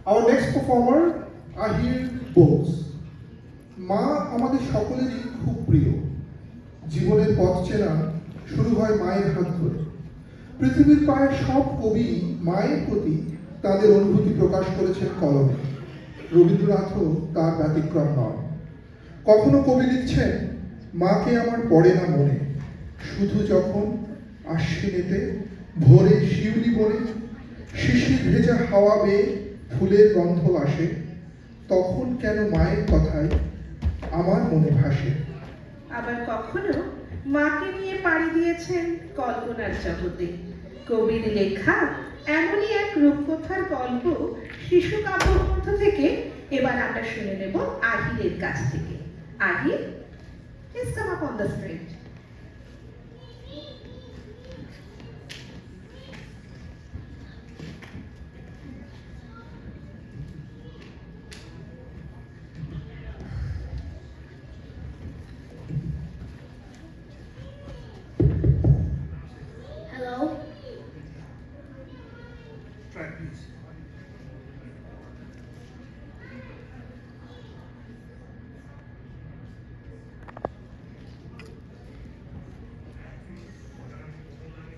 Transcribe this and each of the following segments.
Our next performer, Ahir Bose. মা আমাদের সকলেরই খুব প্রিয়। জীবনের পথ চেনা শুরু হয় মায়ের হাত ধরে। পৃথিবীর প্রায় সব কবি মায়ের প্রতি তাদের অনুভূতি প্রকাশ করেছেন কলমে। রবীন্দ্রনাথও তার ব্যতিক্রম নয়। কখনো কবি লিখছেন, মাকে আমার পড়ে না মনে, শুধু যখন আশ্বিনেতে ভোরে শিউলি বনে শিশির ভেজা হাওয়া বেয়ে ফুলের গন্ধ আসে, তখন কেন মায়ের কথায় আমার মনে ভাসে। আবার কখনো মাকে নিয়ে পাড়ি দিয়েছেন কল্পনার জগতে। কবির লেখা এমনই এক রূপকথার গল্প শিশু কাব্যগ্রন্থ থেকে এবার আমরা শুনে নেব আহিরের কাছ থেকে। Ahir, please come up on the stage. Hello? Track, please.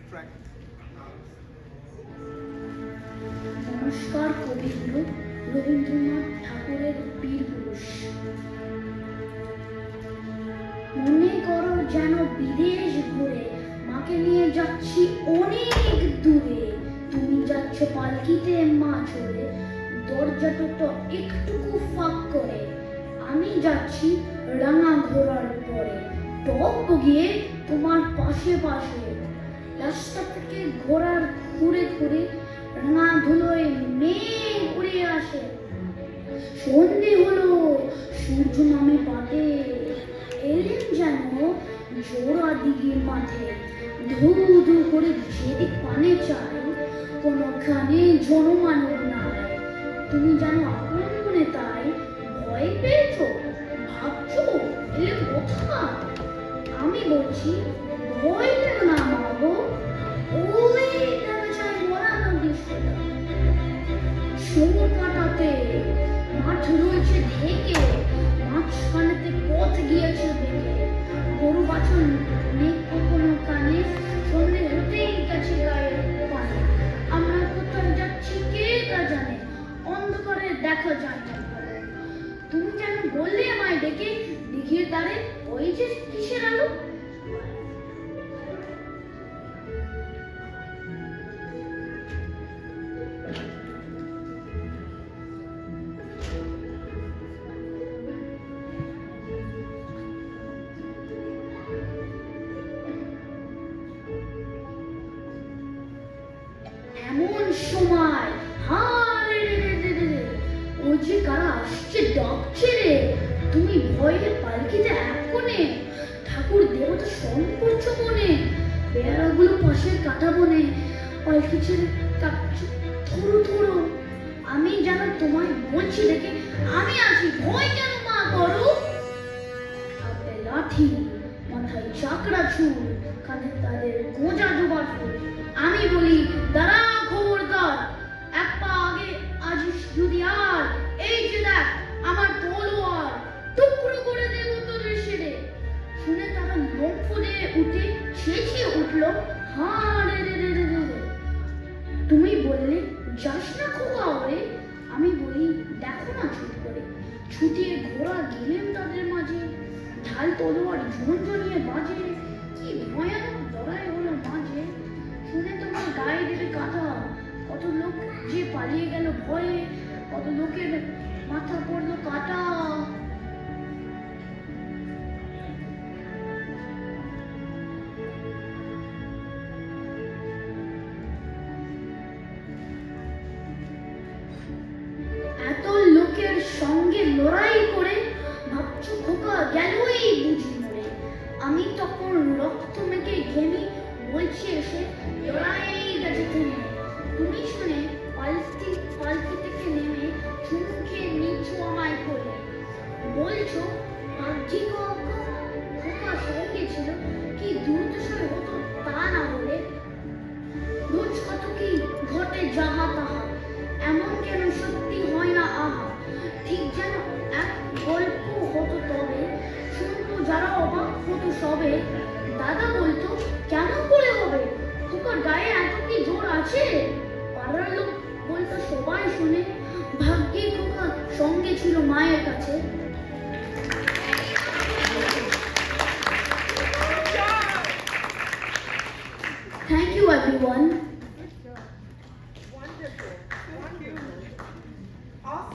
Track. নমস্কার কবিগুরু রবীন্দ্রনাথ ঠাকুরের বীর পুরুষ। মনে করো যেন বিদেশ ঘুরে মাকে নিয়ে যাচ্ছি অনেক দূরে। তুমি যাচ্ছ পালকিতে মা চড়ে, দরজাটা একটুকু ফাঁক করে। আমি যাচ্ছি রাঙা ঘোড়ার পরে, টপ গিয়ে তোমার পাশে পাশে। রাস্তা থেকে ঘোড়ার ঘুরে ঘুরে রাঙা ধুলোয় মেঘ উড়ে আসে। সন্ধে হলো, সূর্য নামে পাটে, এলেন যেন জোড়া দিঘির মাঠে। ধু ধু করে যেদিক পানে চাই, কোনোখানে জনমানব নাই। তুমি জানো আপন মনে তাই ভয় পেয়েছো, ভাবছো এলে কোথায়। আমি বলছি ভয় পেও না মা গো, ওই দেখা যায় মরা নদীর সোজা। সময় কাটাতে মাঠ রয়েছে ঢেকে, মাঝখানেতে পথ গিয়েছে বেঁকে। গরু বাছুর নেই কখনো কানে, সন্ধে হতেই গেছে গায়ে পানে। আমরা কোথায় যাচ্ছি কে তা জানে, অন্ধকারে দেখা যায় না ভালো। তুমি যেন বললে আমায় ডেকে, দিঘির ধারে ওই যে কিসের আলো। এমন সময় হারে ওই যে কারা আসছে ডাকছে রে। তুমি ভয়ে পালকিতে এক কোণে, ঠাকুর দেবতা স্মরণ করছো মনে। বেড়াগুলো পাশের কাটা বনে, পালকি ছেড়ে কাঁপছে থুরু থুরু। আমি যেন তোমায় বলছি দেখে, আমি আছি ভয় কেন মা করো। হাতে লাঠি, মাথায় চাকরা চুল, কাঁধে তাদের গোজা জোবার ফুল। আমি বলি দাঁড়া খবরদার, এক পা আগে আজিস যদি আর। এই যে দেখ আমার তলোয়ার, টুকরো করে দেব তোদের সেরে। শুনে তারা লোক ফুলে উঠে চেঁচিয়ে উঠলো, হ্যাঁ রে রে রে রে রে। তুমি বললে যাস না খোকা ওরে। আমি বলি দেখো না ছুট করে। ছুটিয়ে ঘোড়া গেলেন তাদের মাঝে, ঢাল তলোয়ার ঝনঝনিয়ে বাজে। কি ভয়ানক লড়াই হলো মাঝে, শুনে তোমার গায়ে দেবে কাঁটা। কত লোক যে পালিয়ে গেল ভয়ে, কত লোকের মাথা পড়লো কাটা। এত লোকের সঙ্গে লড়াই করে ভাবছো খোকা গেলই বুঝি মরে। আমি তখন রক্ত মেখে ঘেমি বলছি এসে, লড়াই গেছে তুমি। তুমি শুনে পালকি থেকে নেমে চুমুকে নিচু আমায় করে বলছো, ভাবছি খোকা সঙ্গে ছিল, কি দুর্দশায় হতো তা না বলে। রোজ কত কি ঘটে যাহা তাহা, এমন কেন সত্যি হয় হতো সবে। দাদা বলতো কেমন করে হবে, খোকার গায়ে এত কি জোর আছে? পাড়ার লোক বলতো সবাই শুনে, ভাগ্যে খোকা সঙ্গে ছিল মায়ের কাছে। Thank you everyone.